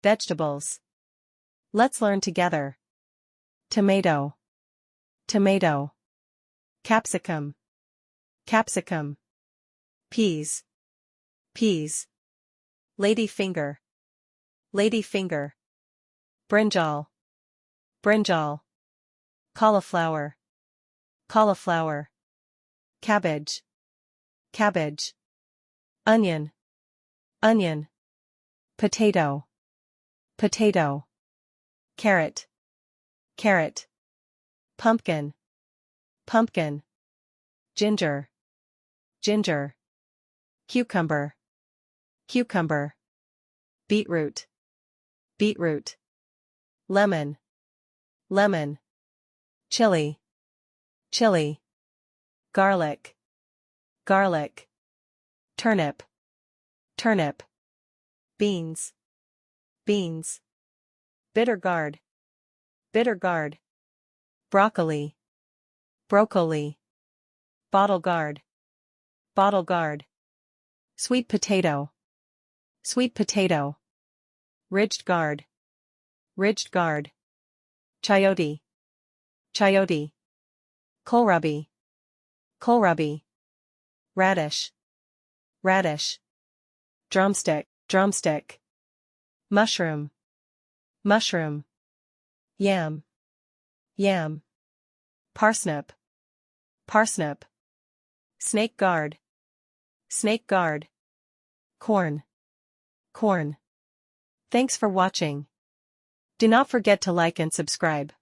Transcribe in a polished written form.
Vegetables. Let's learn together. Tomato. Tomato. Capsicum. Capsicum. Peas. Peas. Ladyfinger. Ladyfinger. Brinjal. Brinjal. Cauliflower. Cauliflower. Cabbage. Cabbage. Onion. Onion. Potato. Potato. Carrot. Carrot. Pumpkin. Pumpkin. Ginger. Ginger. Cucumber. Cucumber. Beetroot. Beetroot. Lemon. Lemon. Chili. Chili. Garlic. Garlic. Turnip. Turnip. Beans. Beans. Bitter gourd. Bitter gourd. Broccoli. Broccoli. Bottle gourd. Bottle gourd. Sweet potato. Sweet potato. Ridged gourd. Ridged gourd. Chayote. Chayote. Kohlrabi. Kohlrabi. Radish. Radish. Drumstick. Drumstick. Mushroom. Mushroom. Yam. Yam. Parsnip. Parsnip. Snake gourd. Snake gourd. Corn. Corn. Thanks for watching. Do not forget to like and subscribe.